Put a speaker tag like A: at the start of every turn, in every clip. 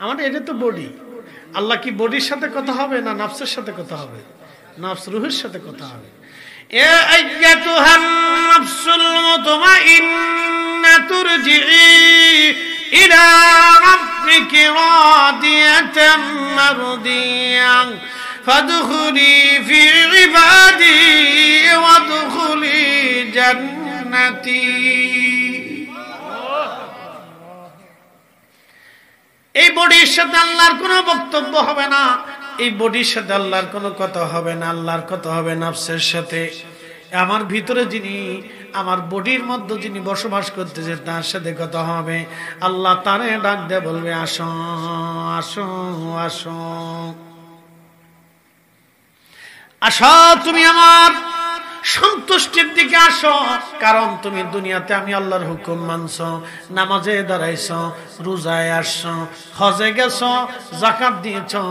A: আমাদের এটা তো বডি। আল্লাহ কি বডির সাথে কথা হবে না নফসের সাথে কথা হবে? নফস রূহের সাথে কথা হবে। ইয়া আইয়াতুহান নাফসুল মুতমাইন্না তুরজিই ইলা রাব্বিকি রাদিয়াতাম মারদিয়ান ফাদখুলি ফি ইবাদি ওয়াদখুলি জান্নাতি। এই বডির সাথে আল্লাহর কোনো বক্তব্য হবে না, এই বডির সাথে আল্লাহর কোনো কথা হবে না। আল্লাহর কথা হবে নফসের সাথে। আমার ভিতরে যিনি, আমার বডির মধ্যে যিনি বসবাস করতেছে তার সাথে কথা হবে। আল্লাহ তারে ডাক দিয়ে বলবে, আসো আসো আসো আসো, তুমি আমার সন্তুষ্টির দিকে আসো। কারণ তুমি দুনিয়াতে আমি আল্লাহর হুকুম মানছো, নামাজে দাঁড়াইছো, রোজায় আসছো, হজে গেছো, যাকাত দিয়েছো,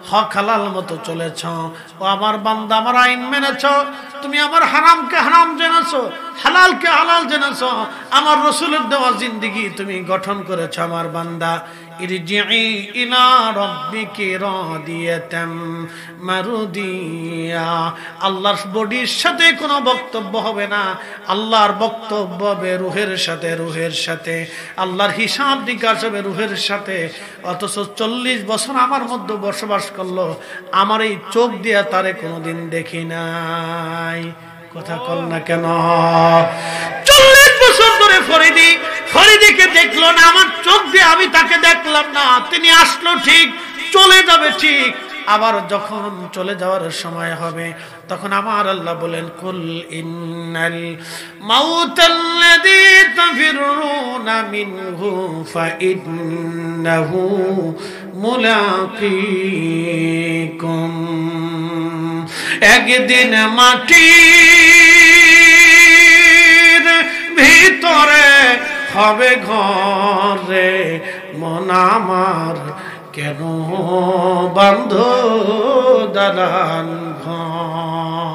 A: হক হালাল মতো চলেছো। ও আমার বান্দা, আমার আইন মেনেছো। তুমি আমার হারামকে হারাম জেনেছো, হালালকে হালাল জেনেছো। আমার রসুলের দেওয়া জিন্দেগি তুমি গঠন করেছো। আমার বান্দা, ইরজিই ইলা রাব্বিকি রাদিয়াতাম মারদিয়া। আল্লাহর বডির সাথে কোনো বক্তব্য হবে না, আল্লাহর বক্তব্য হবে রুহের সাথে, রুহের সাথে। আল্লাহর হিসাব নিকাশ হবে রুহের সাথে। অথচ 40 বছর আমার মধ্যে বসবাস করলো, আমার এই চোখ দিয়ে তারে কোনোদিন দেখি নাই। কথা কল না কেন? 40 বছর ধরে ফরিদিকে দেখলো না, আমার চোখ দিয়ে আমি তাকে দেখলাম না। তিনি আসলো ঠিক, চলে যাবে ঠিক। আবার যখন চলে যাওয়ার সময় হবে তখন আমার আল্লাহ বলেন, কুল ইন্নাল মাউতাল্লাযী তাফিরুনা মিনহু ফাইন্নাহু মুলাকীকুম। একদিন মাটির ভিতরে হবে ঘরে, মন আমার কেন বান্ধ দালান ঘর।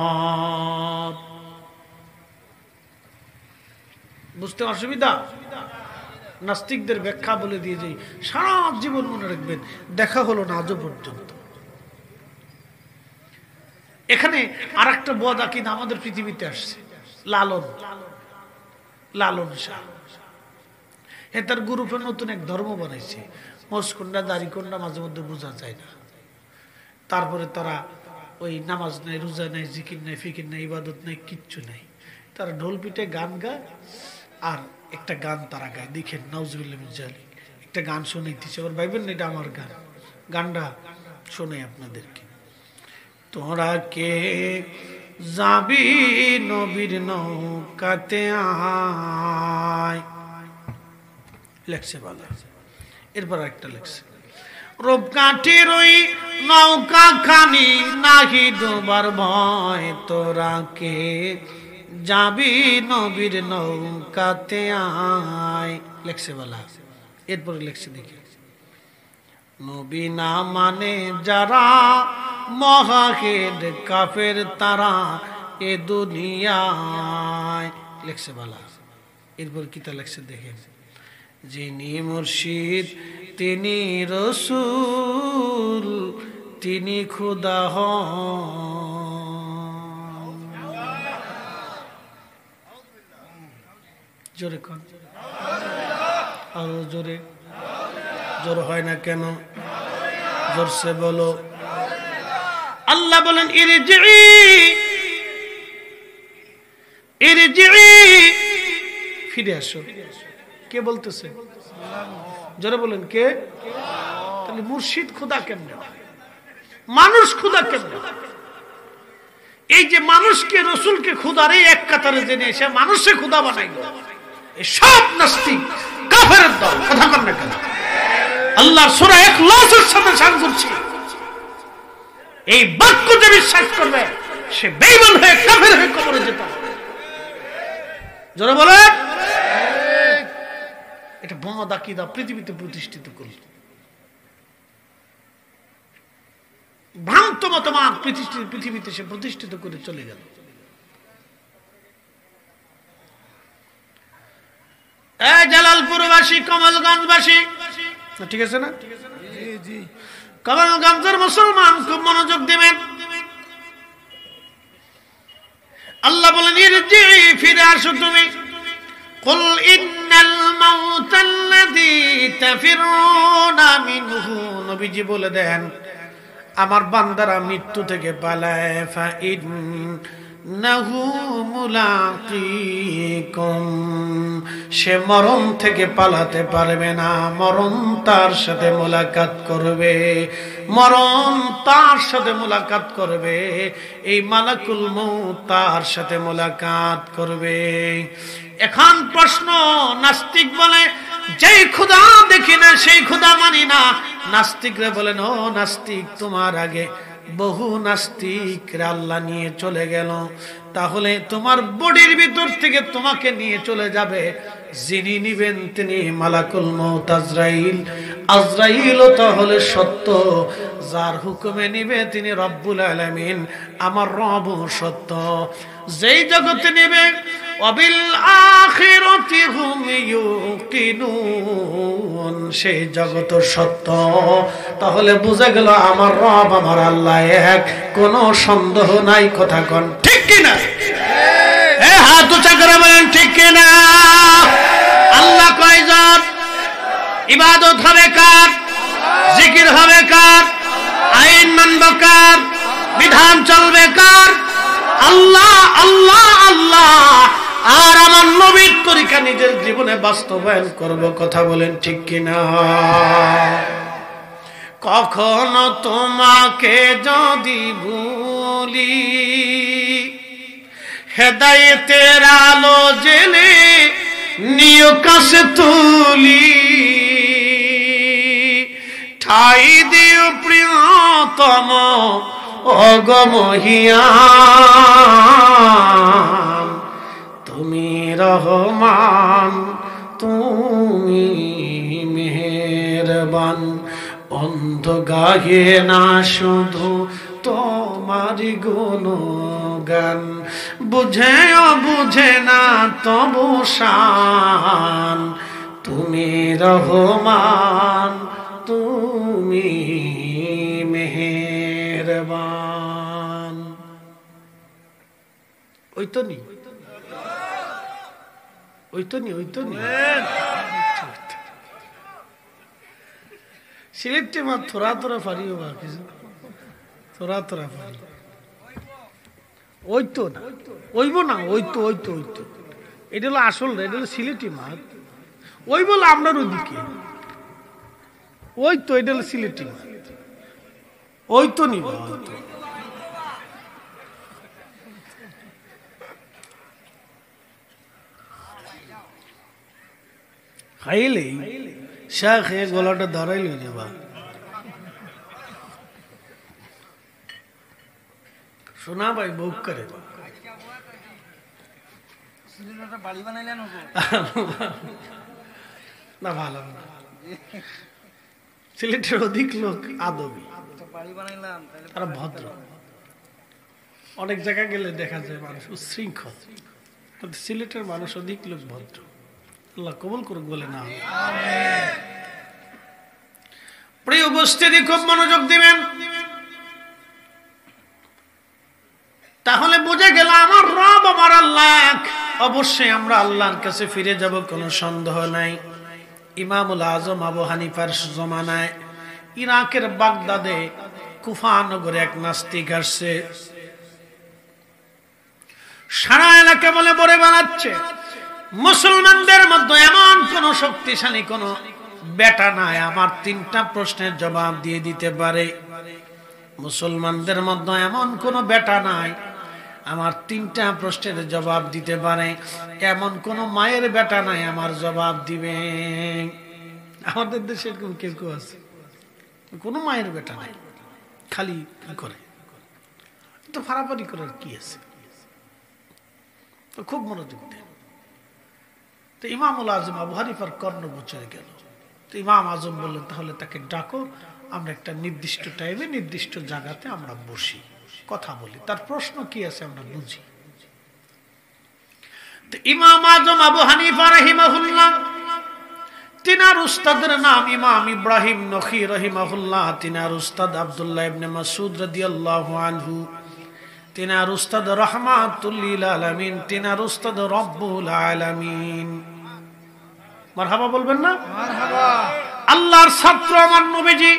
A: বুঝতে অসুবিধা? নাস্তিকদের ব্যাখ্যা বলে দিয়ে যাই, সারা জীবন মনে রাখবেন, দেখা হলো না আজও পর্যন্ত। এখানে আর একটা বদ আকিদা আমাদের পৃথিবীতে আসছে, লালন লালন শাহ। তার গ্রুপে নতুন এক ধর্ম বানাইছে, মোজকুন্ডা দাড়িকুন্ডা মাঝে মধ্যে বোঝা যায় না। তারপরে তারা ওই নামাজ নাই, রোজা নাই, জিকির নাই, ফিকির নাই, ইবাদত নাই, কিচ্ছু নাই। তারা ঢোল পিটে গান গায়, আর একটা গান তারা গায়, দেখেন নাউজুবিল্লাহ মিন যালিক। একটা গান শোনাইতেছে, আবার ভাইবেন না এটা আমার গান, গানটা শোনাই আপনাদেরকে। তোরা কে যাবি নবীর নৌকাতে আয়, লেখছে বলা। এরপর একটা লেখছে, রূপকাঠির ওই নৌকা খানি নাহি ডোবার ভয়, তোরা কে যাবি নবীর নৌকাতে আয়, লেখছে বলা। এরপরে লেখছে দেখে, নবী না মানে যারা মহাহেদ কাফের তারা এ দুনিয়ায়, লেখছে বলা। এরপর কিতা লেখছে দেখেন, যিনি মুর্শিদ তিনি রসুল তিনি খুদা হন। জোরে কোন, আরো জোরে, জোর হয় না কেন? জোরসে বলো। আল্লাহ বলেন, ফিরে আসো। কে বলতেছে? জোরে বলেন, কে? তাহলে মুর্শিদ খুদা কেমনে, মানুষ খুদা কেমনে? এই যে মানুষকে, রসুলকে খুদার এই এক কাতারে জেনে সে মানুষে খুদা বানাইল, এই সব নাস্তিক কাফেরের দল। কথা বল না কেন? আল্লাহর সূরা ইখলাসের সাথে সান করছি, এই বাক্য যে বিশ্বাস করবে সে বেঈমান হয়ে কাফের হয়ে কবরে যেতে হবে। জোরে বলে। এটা বদ আকীদা পৃথিবীতে প্রতিষ্ঠিত করল, ভ্রান্ত মতবাদ পৃথিবীতে সে প্রতিষ্ঠিত করে চলে গেল। জালালপুরবাসী, কমলগঞ্জবাসী, ঠিক আছে না? জি জি। কমলগঞ্জের মুসলমান খুব মনোযোগ দিবেন। আল্লাহ বলেন ইরজি, ফিরে আসো তুমি। কুল ইন্নাল মাউতাল্লাযী তাফিরুনা মিনহু, নবীজি বলে দেন আমার বান্দারা মৃত্যু থেকে পালায়, ফা ইন্নাহু মুলাকিকুম, সে মরণ থেকে পালাতে পারবে না, মরণ তার সাথে মোলাকাত করবে, মরণ তার সাথে মোলাকাত করবে, এই মালাকুল মউত তার সাথে মোলাকাত করবে। এখন প্রশ্ন, নাস্তিক বলে যেই খোদা দেখি না সেই খোদা মানি না। নাস্তিকরা বলেন ও নাস্তিক, তোমার আগে বহু নাস্তিকরা আল্লাহ নিয়ে চলে গেল, তাহলে তোমার বডির ভিতর থেকে তোমাকে নিয়ে চলে যাবে, যিনি নিবেন তিনি মালাকুল মউত আজরাইল। আজরাইলও তাহলে সত্য, যার হুকুমে নিবে তিনি রব্বুল আলামিন, আমার রব সত্য। যেই জগতে নিবে ওয়াবিল আখিরাতি হুম ইউকিনুন, সেই জগৎ সত্য। তাহলে বুঝা গেল আমার রব আমার আল্লাহ এক, কোনো সন্দেহ নাই। কথা কোন ঠিক কিনা? হাত উঁচা করে বলেন ঠিক কিনা? আল্লাহ কয়জন? ইবাদত হবে কার? জিকির হবে কার? আইন মানব কার? বিধান চলবে কার? আল্লাহ আল্লাহ আল্লাহ। আর আমার নবীর তরিকা নিজের জীবনে বাস্তবায়ন করব। কথা বলেন ঠিক কিনা? কখনো তোমাকে যদি ভুলি, হেদায়েতের আলো জেলে নিয় কাছে তুলি, ঠাই দিও প্রিয়তম অগমহিয়ান, তুমি রহমান তুমি মেহেরবান। অন্ধ গাহে না শুধু তোমারি গুণগান, বুঝেও বুঝে না তবু শান, তুমি রহমান তুমি মেহেরবান। ওই তো নি, ওই তো নি, ওই তো নি। সিলেক্টে মা থোড়া থোড়া ফারিও বা কিছু থোড়া থোড়া ফারি, ওই তো না, ওইব না, ওই তো ওই তো ওই তো। এটা হলো আসল, এটা হলো সিলেটি মাছ। ওই বলে আপনার ওইদিকে, ওই তো এটা হলো সিলেটি মাছ, ওই তো নিব। খাইলে শাহ খেয়ে গলাটা ধরাইল যাবা। শোনা ভাই বুক করে না, ভালো না। সিলেটের অধিক লোক আদবি, তারা ভদ্র। অনেক জায়গায় গেলে দেখা যায় মানুষ উচ্ছৃঙ্খল, কিন্তু সিলেটের মানুষ অধিক লোক ভদ্র। আল্লাহ কবুল করুক বলে না। প্রিয় উপস্থিতি, খুব মনোযোগ দিবেন। তাহলে বুঝে গেল আমার রব আমার আল্লাহ। অবশ্যই আমরা আল্লাহর কাছে ফিরে যাব, কোনো সন্দেহ নাই। ইমামুল আজম আবু হানিফার জমানায় ইরাকের বাগদাদে কুফা নগরে এক নাস্তিক আসছে, সারা এলাকা বলে বলে বানাচ্ছে মুসলমানদের মধ্যে এমন কোন শক্তিশালী কোন বেটা নাই আমার তিনটা প্রশ্নের জবাব দিয়ে দিতে পারে। মুসলমানদের মধ্যে এমন কোন বেটা নাই আমার তিনটা প্রশ্নের জবাব দিতে পারে। এমন কোন মায়ের বেটা নাই আমার জবাব দিবে। আমাদের দেশে এরকম কেউ কেউ আছে, কোন মায়ের বেটা নাই, খালি কি করে তো ফারাফারি করার কি আছে। তো খুব মনোযোগ দেন। তো ইমামুল আজম আবু হানিফার কর্ণ বচরে গেল। তো ইমাম আজম বললেন তাহলে তাকে ডাকো, আমরা একটা নির্দিষ্ট টাইমে নির্দিষ্ট জায়গাতে আমরা বসি, কথা বলি, তার প্রশ্ন কি আছে আমরা বুঝি। তো ইমাম আজম আবু হানিফা রাহিমাহুল্লাহ তিনার উস্তাদের নাম ইমাম ইব্রাহিম নখী রাহিমাহুল্লাহ, তিনার উস্তাদ আব্দুল্লাহ ইবনে মাসউদ রাদিয়াল্লাহু আনহু, তিনার উস্তাদ রাহমাতুল লিল আলামিন, তিনার উস্তাদ রব্বুল আলামিন। মারহাবা বলবেন না? মারহাবা। আল্লাহর ছাত্র আমার নবীজি,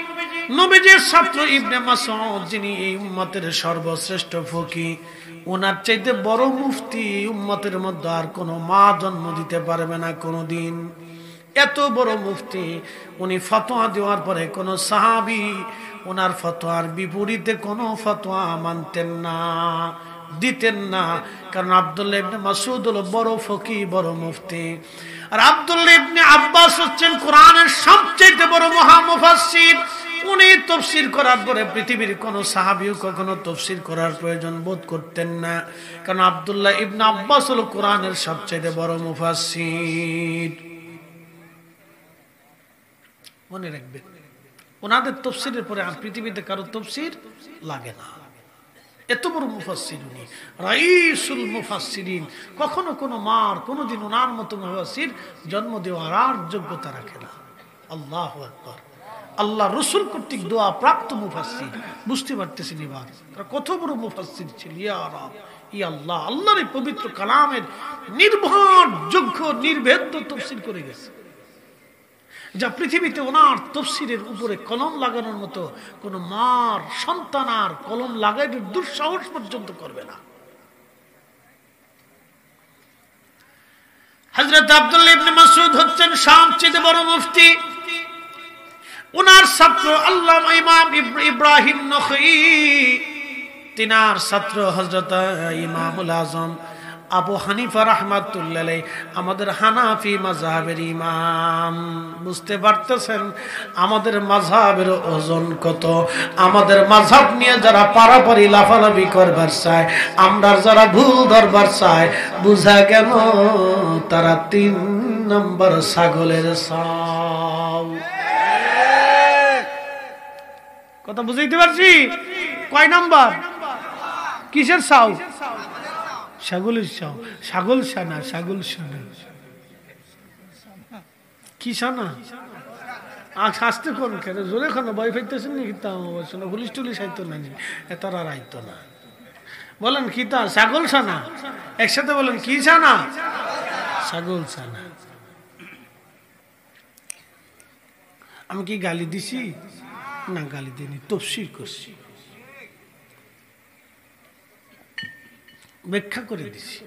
A: নবীজির ছাত্র ইবনে মাসউদ, যিনি এই উম্মতের সর্বশ্রেষ্ঠ ফকিহ, ওনার চাইতে বড় মুফতি উম্মতের মধ্যে আর কোনো মা জন্ম দিতে পারবে না কোনোদিন। এত বড় মুফতি, উনি ফতোয়া দেওয়ার পরে কোন সাহাবী ওনার ফতোয়ার বিপরীতে কোনো ফতোয়া মানতেন না, দিতেন না। কারণ আব্দুল্লাহ ইবনে মাসউদ হলো বড় ফকিহ, বড় মুফতি। আর আব্দুল্লাহ ইবনে আব্বাস হচ্ছেন কোরআনের সবচেয়ে বড় মহামুফাসসির। উনি তাফসীর করার পরে পৃথিবীর কোন সাহাবীও কখনো তাফসীর করার প্রয়োজন বোধ করতেন না, কারণ আব্দুল্লাহ ইবনে আব্বাস হলো কোরআনের সবচেয়ে বড় মুফাসসির। মনে রাখবেন, ওনাদের তাফসীরের পরে আর পৃথিবীতে কারো তাফসীর লাগে না। এত বড় মুফাসসির উনি, রাইসুল মুফাসসিরিন। কখনো কোনো মার কোনোদিন ওনার মতো মুফাসসির জন্ম দেওয়ার আর যোগ্যতা রাখে না। আল্লাহু আকবার। আল্লাহ রসুল কর্তৃক দোয়া প্রাপ্ত মুফাসসির। বুঝতে পারতেছেন এবার তারা কত বড় মুফাসসির ছিল। ইয়া রাব, ইয়া আল্লাহ, আল্লাহর এই পবিত্র কালামের নির্ভরযোগ্য নির্ভেদ্য তাফসীর করে গেছে, যা পৃথিবীতে ওনার তাফসীরের উপরে কলম লাগানোর মতো কোন মার সন্তান আর কলম লাগাইতে দুঃসাহস পর্যন্ত করবে না। হযরত আব্দুল্লাহ ইবনে মাসউদ হচ্ছেন সবচেয়ে বড় মুফতি। ওনার ছাত্র আল্লামা ইমাম ইব্রাহিম নখী, তিনার ছাত্র হযরত ইমামুল আযম আবু হানিফা রাহমাতুল্লাহ আলাইহি, আমাদের হানাফি মাযহাবের ইমাম। বুঝতে পারতেছেন আমাদের মাযহাবের ওজন কত? আমাদের মাযহাব নিয়ে যারা পারাপারি লাফালাফি করবার চায়, আমরা যারা ভুল ধরবার চায়, বুঝা গেল তারা 3 নম্বর ছাগলের ছাও। কথা বুঝাইতে পারছি? কয় নাম্বার? কিসের ছাও? ছাগলের ছাও। ছাগল ছানা, ছাগল ছানা কি ছানা? আসতে কোন কেন জোরে খানো ভয় পাইতেছেন নাকি? তা পুলিশ টুলিশ আইতো না, তারা আর আইতো না। বলেন কি তা? ছাগল ছানা। একসাথে বলেন কি ছানা? ছাগল ছানা। আমি কি গালি দিছি? না, গালি দিইনি, তাফসীর করছি, ব্যাখ্যা করে দিছি।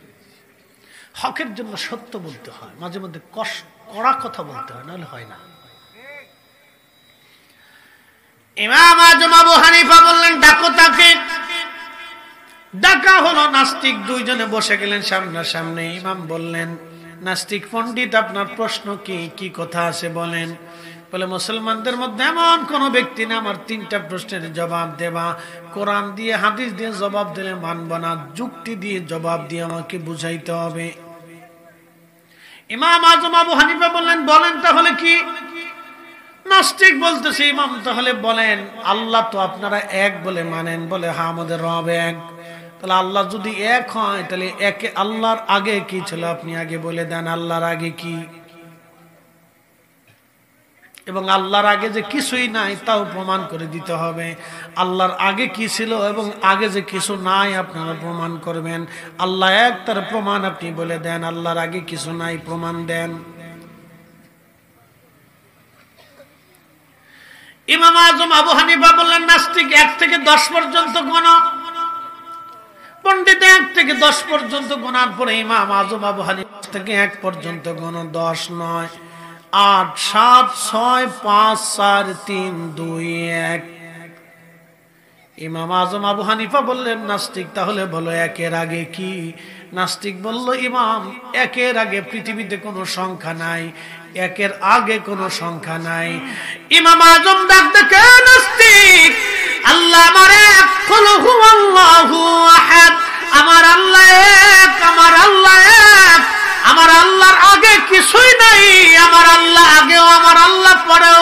A: হকের জন্য সত্য বলতে হয়, মাঝে মধ্যে কড়া কথা বলতে হয়, নাহলে হয় না। ইমাম আযম আবু হানিফা বললেন ডাকো তাকে। ডাকা হলো। নাস্তিক দুইজনে বসে গেলেন সামনাসামনি। ইমাম বললেন, নাস্তিক পণ্ডিত, আপনার প্রশ্ন কি? কি কথা আছে বলেন। বলে, মুসলমানদের মধ্যে এমন কোন ব্যক্তি না আমার 3টা প্রশ্নের জবাব দেবা। কোরআন দিয়ে হাদিস দিয়ে জবাব দিলে মানব না, যুক্তি দিয়ে জবাব দিয়ে আমাকে বুঝাইতে হবে। ইমাম আযম আবু হানিফা বললেন, বলেন তাহলে কি? নাস্তিক বলতেছে, ইমাম তাহলে বলেন, আল্লাহ তো আপনারা এক বলে মানেন। বলে, হ্যাঁ, আমাদের রব এক। তাহলে আল্লাহ যদি এক হয়, তাহলে একে আল্লাহর আগে কি ছিল আপনি আগে বলে দেন। আল্লাহর আগে কি? এবং আল্লাহর আগে যে কিছুই নাই তাও প্রমাণ করে দিতে হবে। আল্লাহর আগে কি ছিল এবং আগে যে কিছু নাই আপনারা প্রমাণ করবেন। আল্লাহ এক, তার প্রমাণ আপনি বলে দেন। আল্লাহর আগে কিছু নাই, প্রমাণ দেন। ইমাম আযম আবু হানিফা বললেন, নাস্তিক 1 থেকে 10 পর্যন্ত গোনা। পণ্ডিত 1 থেকে 10 পর্যন্ত গোনার পরে ইমাম আযম আবু হানিফা থেকে 1 পর্যন্ত গোনা। 10 নয়, 8, 7, 6, 5, 4, 3, 2, 1। ইমাম আযম আবু হানিফা বললেন, নাস্তিক তাহলে বলো একের আগে কি? নাস্তিক বলল, ইমাম, একের আগে পৃথিবীতে কোনো সংখ্যা নাই, একের আগে কোনো সংখ্যা নাই। ইমাম আযম ডাক দেখে, নাস্তিক, আল্লাহ আমার এক, কুল হুয়াল্লাহু আহাদ, আমার আল্লাহ এক, আমার আল্লাহ এক, আমার আল্লাহর আগে কিছুই নাই, আমার আল্লাহ আগেও, আমার আল্লাহ পরেও,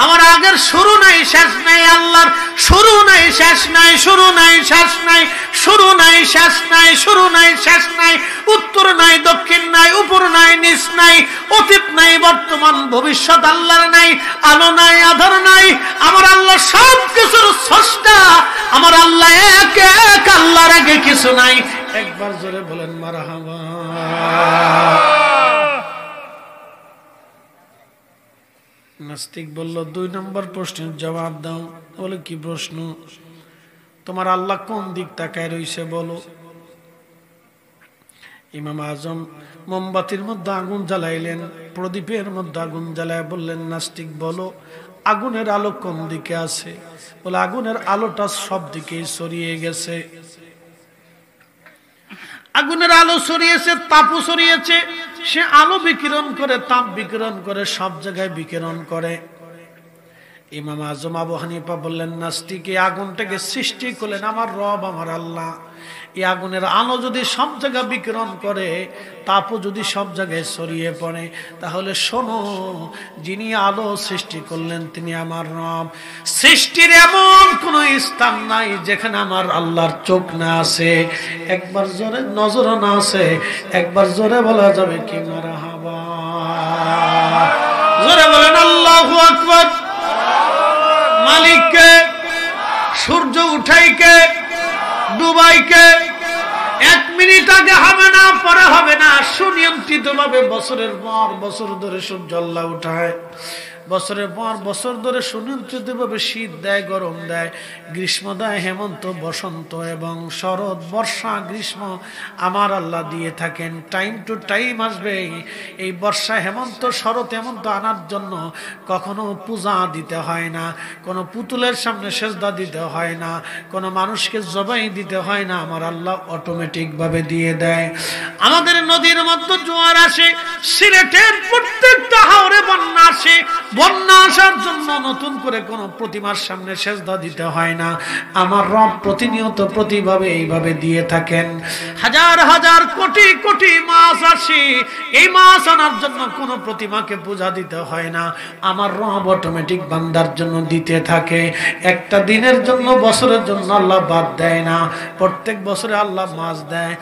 A: আমার আগের শুরু নাই শেষ নাই, আল্লাহর শুরু নাই শেষ নাই, শুরু নাই শেষ নাই, শুরু নাই শেষ নাই, শুরু নাই শেষ নাই, উত্তর নাই দক্ষিণ নাই, উপর নাই নিচ নাই, অতীত নাই বর্তমান ভবিষ্যৎ আল্লাহর নাই, আলো নাই আধার নাই, আমার আল্লাহ সব কিছুর স্রষ্টা, আমার আল্লাহ এক এক, আল্লাহর আগে কিছু নাই। একবার জোরে বলেন মারহাবা। নাস্তিক বলল 2 নম্বর প্রশ্নের জবাব দাও। বলে কি প্রশ্ন? তোমার আল্লাহ কোন দিক তাকায় রইছে বলো। ইমাম আজম মোমবাতির মধ্যে আগুন জ্বালাইলেন, প্রদীপের মধ্যে আগুন জ্বালায় বললেন, নাস্তিক বলো আগুনের আলো কোন দিকে আছে? বলে আগুনের আলোটা সব দিকে ছড়িয়ে গেছে। আগুনের আলো ছড়িয়েছে, তাপও ছড়িয়েছে, সে আলো বিকিরণ করে, তাপ বিকিরণ করে, সব জায়গায় বিকিরণ করে। ইমাম আজম আবু হানিফা বললেন, নাস্তিক এই আগুনটাকে সৃষ্টি করলেন আমার রব, আমার আল্লাহ। এই আগুনের আলো যদি সব জায়গায় বিকিরণ করে, তাপও যদি সব জায়গায় ছড়িয়ে পড়ে, তাহলে শোনো, যিনি আলো সৃষ্টি করলেন তিনি আমার রব। সৃষ্টির এমন কোন স্থান নাই যেখানে আমার আল্লাহর চোখ না আছে, একবার জোরে নজর না আছে, একবার জোরে বলা যাবে কি মারহাবা। জোরে বলেন আল্লাহু আকবার। মালিককে, সূর্য উঠাইকে, ডুবাইকে, 1 মিনিট আগে হবে না, পরে হবে না, সুনিয়ন্ত্রিত ভাবে বছরের পর বছর ধরে সূর্য আল্লাহ উঠায়, বছরের পর বছর ধরে সুনিয়ন্ত্রিত ভাবে শীত দেয়, গরম দেয়, গ্রীষ্ম দেয়, হেমন্ত, বসন্ত এবং শরৎ, বর্ষা, গ্রীষ্ম আমার আল্লাহ দিয়ে থাকেন। টাইম টু টাইম আসবে। এই বর্ষা, হেমন্ত, শরৎ, হেমন্ত আনার জন্য কখনো পূজা দিতে হয় না, কোনো পুতুলের সামনে সেজদা দিতে হয় না, কোনো মানুষকে জবাই দিতে হয় না, আমার আল্লাহ অটোমেটিক ভাবে দিয়ে দেয়। আমাদের নদীর মধ্যে জোয়ার আসে, সিলেটের প্রত্যেকটা হাওরে বন্যা আসে, বন্যা আসার জন্য নতুন করে কোন প্রতিমার সামনে সেজদা দিতে হয় না, আমার রব প্রতিনিয়ত প্রতিভাবে এইভাবে দিয়ে থাকেন। হাজার হাজার কোটি কোটি মাছ আসে, এই মাছ আনার জন্য কোন প্রতিমাকে পূজা দিতে হয় না, আমার রব অটোমেটিক বান্দার জন্য দিতে থাকে। একটা দিনের জন্য, বছরের জন্য আল্লাহ বাদ দেয় না, প্রত্যেক বছরে আল্লাহ মাছ দেয়।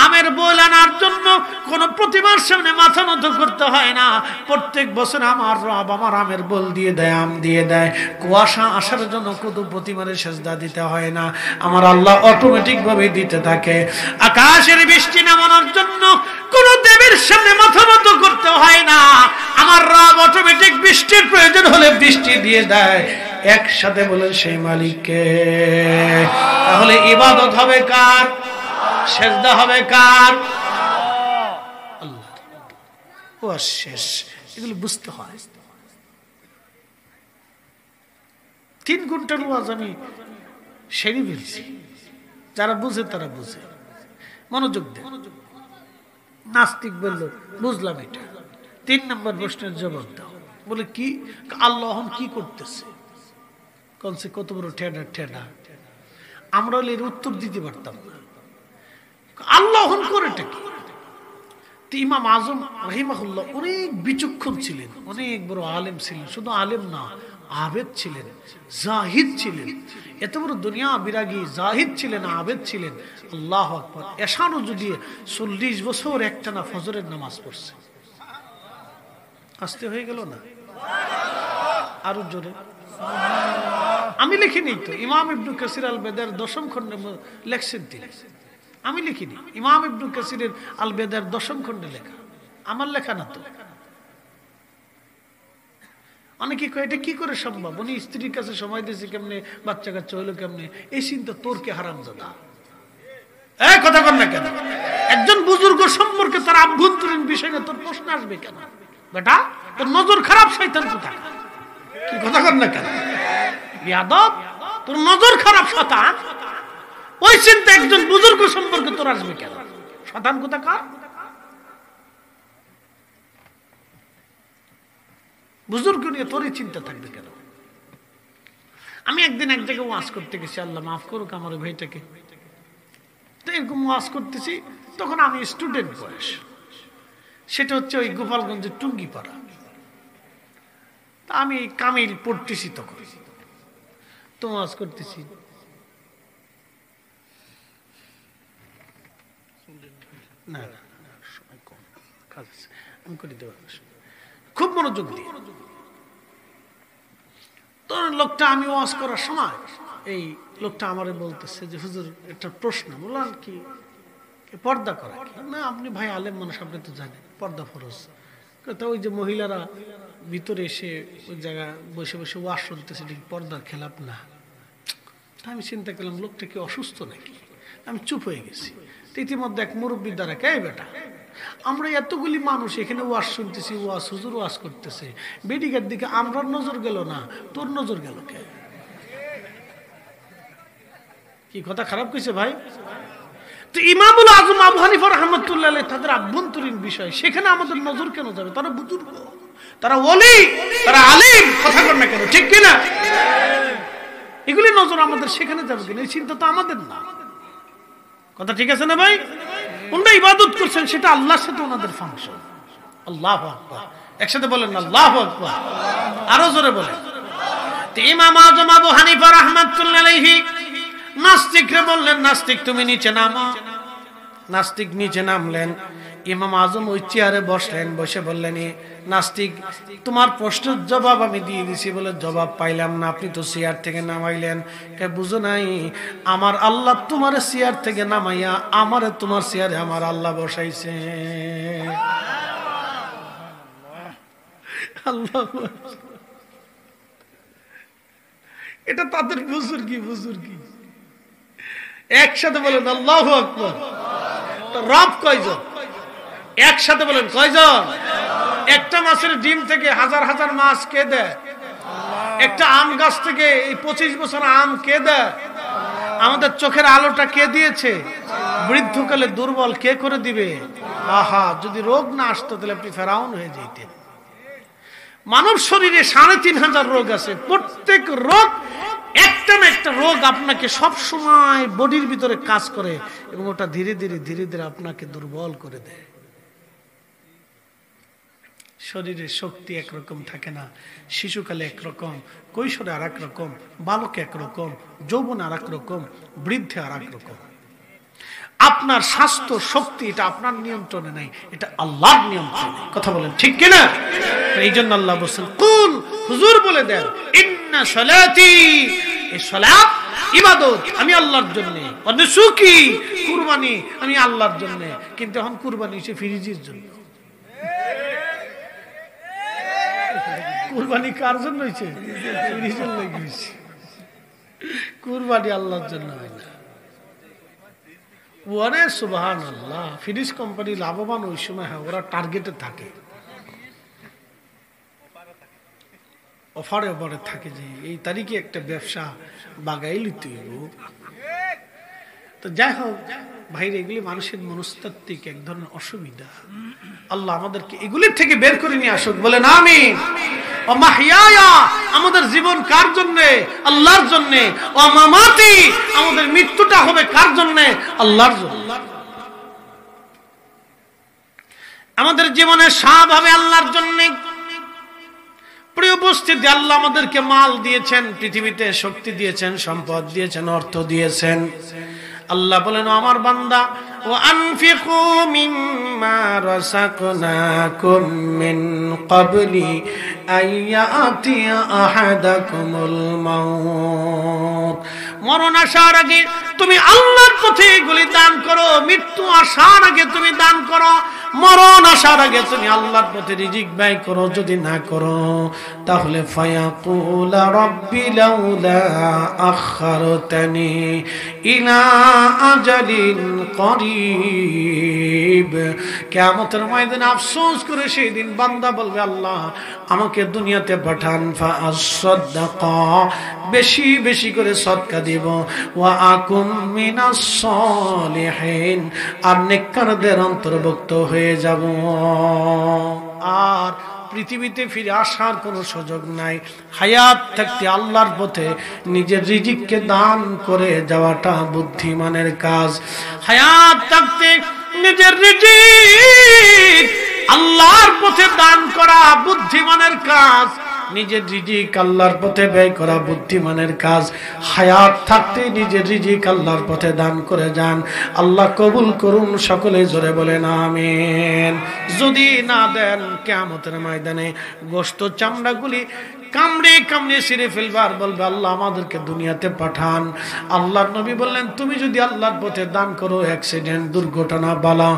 A: আমের বোল আনার জন্য কোন প্রতিমার সামনে মাথা নত করতে হয় না, প্রত্যেক বছর আমার রব আমার আমের বোল দিয়ে দেয়, আম দিয়ে দেয়। কুয়াশা আসার জন্য কত প্রতিমারে সেজদা দিতে হয় না, আমার আল্লাহ অটোমেটিক ভাবে দিতে থাকে। আকাশের বৃষ্টি নামানোর জন্য কোন দেবীর সামনে মাথা নত করতে হয় না, আমার রব অটোমেটিক বৃষ্টির প্রয়োজন হলে বৃষ্টি দিয়ে দেয়। একসাথে বলেন সেই মালিককে। তাহলে ইবাদত হবে কার? সেজদা হবে কার? আল্লাহ। ও শেষ, এগুলো বুঝতে হয়। 3 ঘন্টার ওয়াজ আমি সেরে ফেলছি, যারা বুঝে তারা বুঝে, মনোযোগ দেন। নাস্তিক বলল বুঝলাম এটা, 3 নম্বর প্রশ্নের জবাব দাও। বলে কি? আল্লাহ কি করতেছে? কনসে কত বড় ঠেডা ঠেডা, আমরা এর উত্তর দিতে পারতাম না। আল্লাহ করেটা কি? ইমাম আজম রাহিমাহুল্লাহ অনেক বিচক্ষণ ছিলেন, অনেক বড় আলেম ছিলেন, শুধু আলেম না, আবেদ ছিলেন, জাহিদ ছিলেন। এত বড় দুনিয়া বিরাগী জাহিদ ছিলেন, আবেদ ছিলেন। আল্লাহু আকবার। এশানো যদি 40 বছর একটানা ফজরের নামাজ পড়ছে। আসতে হয়ে গেল না? আরো জোরে। আমি লিখিনি তো, ইমাম ইবনে কাসির আল বেদার 10ম খণ্ডে লেখছেন তিনি, আমি লিখিনি। ইমাম ইবনে কাসিরের আল বেদার 10ম খণ্ডে লেখা, আমার লেখা না তো। অনেকে কয় এটা কি করে সম্ভব, উনি স্ত্রীর কাছে সময় দিয়েছে কেমনে, বাচ্চা কাচ্চা হইলো কেমনে, এই চিন্তা তোর কে হারামজাদা। এই কথা কর না কেন? একজন বুজুর্গ সম্পর্কে তার আভ্যন্তরীণ বিষয় না তোর প্রশ্ন আসবে কেন? বেটা তোর নজর খারাপ, শয়তান কোথায়। কি কথা কর না কেন? বিয়াদব, তোর নজর খারাপ শয়তান। ওই চিন্তা একজন বুজুর্গ সম্পর্কে তোর আসবে কেন? শয়তান কোথাকার। বুজুর্গ নিয়ে তোর এই চিন্তা থাকবে কেন? আমি একদিন এক জায়গায় ওয়াজ করতে গেছি, আল্লাহ মাফ করুক আমার ভাইটাকে। তো এরকম ওয়াজ করতেছি, তখন আমি স্টুডেন্ট বয়স, সেটা হচ্ছে ওই গোপালগঞ্জের টুঙ্গিপাড়া। আমি কামিল পড়তেছি, তখন তো ওয়াজ করতেছি। না না সময় কম, কাজ আছে, আমি করে দেবো। খুব মনোযোগ দিয়ে তো লোকটা, আমি ওয়াজ করার সময় এই লোকটা আমারে বলতেছে যে হুজুর একটা প্রশ্ন। বললাম কি? পর্দা করা কি? না আপনি ভাই আলেম মানুষ, আপনি তো জানেন পর্দা ফরজ। তো ওই যে মহিলারা ভিতরে এসে ওই জায়গায় বসে বসে ওয়াজ শুনতেছে, ঠিক পর্দার খেলাপ না। আমি চিন্তা করলাম লোকটা কি অসুস্থ নাকি, আমি চুপ হয়ে গেছি। ইতিমধ্যে এক মুরব্বীর দ্বারা, কে বেটা আমরা এতগুলি মানুষ এখানে ওয়াজ শুনতেছি, ওয়াজ হুজুর ওয়াজ করতেছে, বেডিকের দিকে আমরা নজর গেল না, তোর নজর গেল কে? কি কথা খারাপ কইছে ভাই? তো ইমামুল আজম আবু হানিফা রাহমাতুল্লাহ আলাইহি তাদের আভ্যন্তরীণ বিষয়, সেখানে আমাদের নজর কেন যাবে? তারা বুজুর্গ, তারা ওলি, তারা আলিম, কথা বল না কেন, ঠিক কিনা? এগুলি নজর আমাদের সেখানে যাবে কিনা, এই চিন্তা তো আমাদের না। কথা ঠিক আছে না ভাই? ওনারা ইবাদত করছেন, সেটা আল্লাহর সাথে ওনাদের ফাংশন। আল্লাহু আকবার, একসাথে বলেন না আল্লাহু আকবার, আরো জোরে বলেন। তো ইমাম আজম আবু হানিফা রাহমাতুল্লাহ আলাইহি নাস্তিকরে বললেন, নাস্তিক তুমি নিচে নামো। নাস্তিক নিচে নামলেন। ইমাম আজম ওই চেয়ারে বসলেন, বসে বললেন, নাস্তিক তোমার প্রশ্নের জবাব আমি দিয়ে দিছি, বলে জবাব পাইলাম না, আপনি তো চেয়ার থেকে নামাইলেন। কে বুঝো নাই, আমার আল্লাহ তোমার চেয়ার থেকে নামাইয়া আমারে তোমার চেয়ারে আমার আল্লাহ বসাইছে। আল্লাহ, এটা তাদের বুজুর্গি, বুজুর্গি। একসাথে বলেন আল্লাহু আকবার। রব কয়জন? একসাথে বলেন কয়জন? একটা মাছের ডিম থেকে হাজার হাজার মাছ কে দেয়? একটা আম গাছ থেকে এই 25 বছর আম কে দেয়? আমাদের চোখের আলোটা কে দিয়েছে? বৃদ্ধকালে দুর্বল কে করে দিবে? আহা, যদি রোগ না আসতো তাহলে আপনি ফেরাউন হয়ে যেতেন। মানব শরীরে 3500 রোগ আছে, প্রত্যেক রোগ একটা না একটা রোগ আপনাকে সব সময় বডির ভিতরে কাজ করে এবং ওটা ধীরে ধীরে ধীরে ধীরে আপনাকে দুর্বল করে দেয়। শরীরের শক্তি একরকম থাকে না। শিশুকালে একরকম, কৈশোরে আর এক রকম, বালকে একরকম, যৌবনে আর এক রকম, বৃদ্ধে আর এক রকম। আপনার স্বাস্থ্য শক্তি এটা আপনার নিয়ন্ত্রণে নাই, এটা আল্লাহর নিয়ন্ত্রণে। কথা বলেন ঠিক কিনা? এই জন্য আল্লাহ বলছেন, কুল হুজুর বলে দেন, ইন্না সালাতি, এই সালাত ইবাদত আমি আল্লাহর জন্য, ওয়া নুসুকি কুরবানি আমি আল্লাহর জন্য। কিন্তু এখন কুরবানি হচ্ছে ফিরিজির জন্য। কুরবানি কার জন্য হয়েছে? ফিরিজের লাগি হয়েছে। কুরবানি আল্লাহর জন্য হয় না। ওরে সুবহানাল্লাহ, ফিরিজ কোম্পানি লাভবান ওই সময় হয়, ওরা টার্গেটে থাকে, অফারে অফারে থাকে যে এই তারিখে একটা ব্যবসা বাগাইলি তুই। তো যাই হোক ভাইরে, এগুলি মানুষের মনস্তাত্ত্বিক এক ধরনের অসুবিধা। আল্লাহ আমাদেরকে এগুলির থেকে বের করে নিয়ে আসুক, বলেন আমিন। ও মাহইয়ায়া, আমাদের জীবন কার জন্য? আল্লাহর জন্য। ও মামাতি, আমাদের মৃত্যুটা হবে কার জন্য? আল্লাহর জন্য। আমাদের জীবনের সব হবে আল্লাহর জন্য। প্রিয় উপস্থিতি, আল্লাহ আমাদেরকে মাল দিয়েছেন, পৃথিবীতে শক্তি দিয়েছেন, সম্পদ দিয়েছেন, অর্থ দিয়েছেন। আল্লাহ বলেন, আমার বান্দা, ও আনফিকু মিম্মা রাযাকনাকুম মিন ক্বাবলি আইয়াতিয়া আহাদাকুমুল মাউত। মরণ আসার আগে তুমি আল্লাহর পথে এগুলি দান করো। মৃত্যু আসার আগে তুমি দান করো। মরণ আসার আগে তুমি আল্লাহর পথে রিজিক ব্যয় করো। যদি না করো তাহলে ফায়াকুল রাব্বি লাউলা আখারতানি ইলা আজালিন করিব। কিয়ামতের ময়দানে আফসোস করে সেই দিন বান্দা বলবে, আল্লাহ আমাকে দুনিয়াতে পাঠান, ফাআসসাদাকা, বেশি বেশি করে সদকা দিব, ওয়া আকুম মিনাস সালিহিন, আর নেককারদের অন্তর্ভুক্ত হয়ে যাব। আর পৃথিবীতে ফিরে আসার কোনো সুযোগ নাই। হায়াত থাকতে আল্লাহর পথে নিজের রিজিককে দান করে যাওয়াটা বুদ্ধিমানের কাজ। হায়াত থাকতে নিজের রিজিক আল্লাহর পথে দান করা বুদ্ধিমানের কাজ। নিজের রিজিক আল্লাহর পথে ব্যয় করা বুদ্ধিমানের কাজ। হায়াত থাকতে নিজের রিজিক আল্লাহর পথে দান করে যান। আল্লাহ কবুল করুন, সকলে জোরে বলেন আমিন। যদি না দেন কিয়ামতের ময়দানে গোশত চামড়াগুলি কামড়ে কামড়ে ছিঁড়ে ফেলবার, বলবে আল্লাহ আমাদেরকে দুনিয়াতে পাঠান। আল্লাহর নবী বললেন তুমি যদি আল্লাহর পথে দান করো, অ্যাক্সিডেন্ট, দুর্ঘটনা, বালা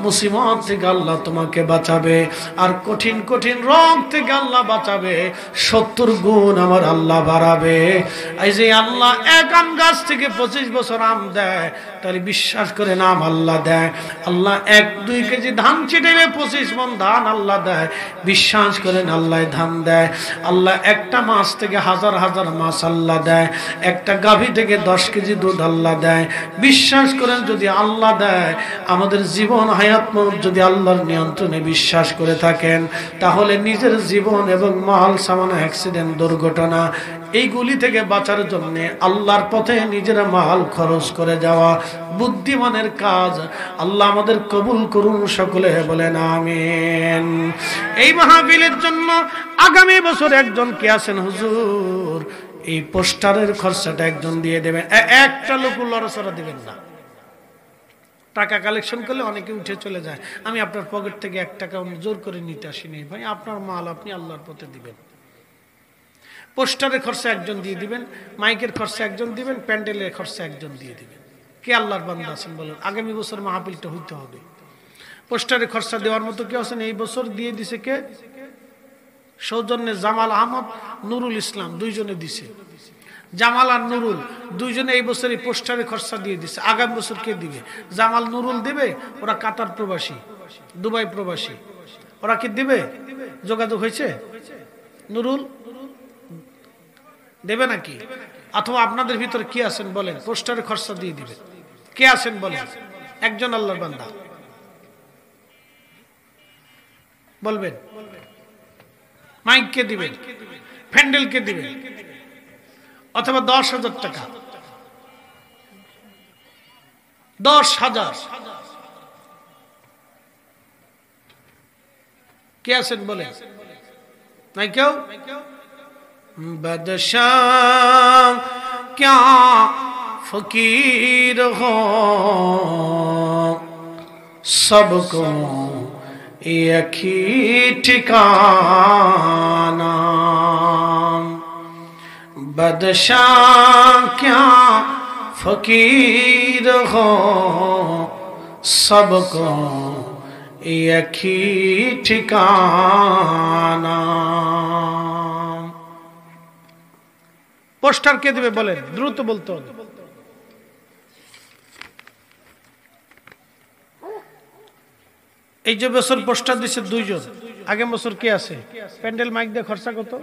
A: মুসিবত থেকে আল্লাহ তোমাকে বাঁচাবে, আর কঠিন কঠিন রোগ থেকে আল্লাহ বাঁচাবে, 70 গুণ আমার আল্লাহ বাড়াবে। এই যে আল্লাহ এক আম গাছ থেকে 25 বছর আম দেয়, তাহলে বিশ্বাস করে নাম আল্লাহ দেয়। আল্লাহ 1-2 কেজি ধান ছিটাইলে 25 মণ ধান আল্লাহ দেয়, বিশ্বাস করেন আল্লাহ ধান দেয়। আল্লাহ একটা মাছ থেকে হাজার হাজার মাছ আল্লাহ দেয়, একটা গাভী থেকে 10 কেজি দুধ আল্লাহ দেয়, বিশ্বাস করেন যদি আল্লাহ দেয়। আমাদের জীবন হায়াত মৌত যদি আল্লাহর নিয়ন্ত্রণে বিশ্বাস করে থাকেন, তাহলে নিজের জীবন এবং মাল সামান, অ্যাক্সিডেন্ট, দুর্ঘটনা এইগুলি থেকে বাঁচার জন্য আল্লাহর পথে নিজের মাল খরচ করে যাওয়া বুদ্ধিমানের কাজ। আল্লাহ আমাদের কবুল করুন, সকলে বলেন আমিন। এই মাহফিলের জন্য আগামী বছর একজন কে আছেন হুজুর, এই পোস্টারের খরচাটা একজন দিয়ে দেবেন। একটা লোক লড়াচড়া দিবেন না। টাকা কালেকশন করলে অনেকে উঠে চলে যায়। আমি আপনার পকেট থেকে 1 টাকা জোর করে নিতে আসিনি ভাই, আপনার মাল আপনি আল্লাহর পথে দিবেন। পোস্টারের খরচা একজন দিয়ে দিবেন, মাইকের খরচা একজন দিবেন, প্যান্ডেলের খরচা একজন দিয়ে দিবেন। কে আল্লাহর বান্দা আছেন বলেন? আগামী বছর মাহফিলটা হইতে হবে। পোস্টারের খরচা দেওয়ার মতো কেউ আছেন? এই বছর দিয়ে দিছে কে? সৌজন্যে জামাল আহমদ, নুরুল ইসলাম, 2 জনে দিছে। জামাল আর নুরুল 2 জনে এই বছর এই পোস্টারের খরচা দিয়ে দিছে। আগামী বছর কে দিবে? জামাল নুরুল দিবে, ওরা কাতার প্রবাসী, দুবাই প্রবাসী, ওরা কি দিবে? যোগাযোগ হয়েছে? নুরুল দেবে নাকি? অথবা আপনাদের ভিতরে কি আছেন বলেন পোস্টারের খরচা দিয়ে দিবে? কে আছেন বলেন? একজন আল্লাহর বান্দা বলবেন। মাইক কে দিবেন? প্যান্ডেল কে দিবেন? অথবা 10,000 টাকা, 10,000 কে আছেন বলেন? নাই কেউ? বাদশাহ क्या फकीर हो सबको एक ही ठिकाना, बादशाह क्या फकीर हो सबको एक ही ठिकाना। পোস্টার কে দিবে বলেন? দ্রুত বলতে হবে। এই যে বছর পোস্টার দিছে 2 জন, আগের বছর কে আছে? প্যান্ডেল মাইক দিয়ে খরচা কত?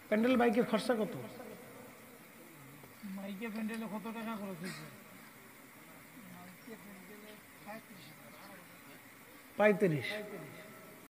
A: প্যান্ডেল মাইকের খরচা কত? মাইকে প্যান্ডেলে কত টাকা খরচ হয়েছে? 35।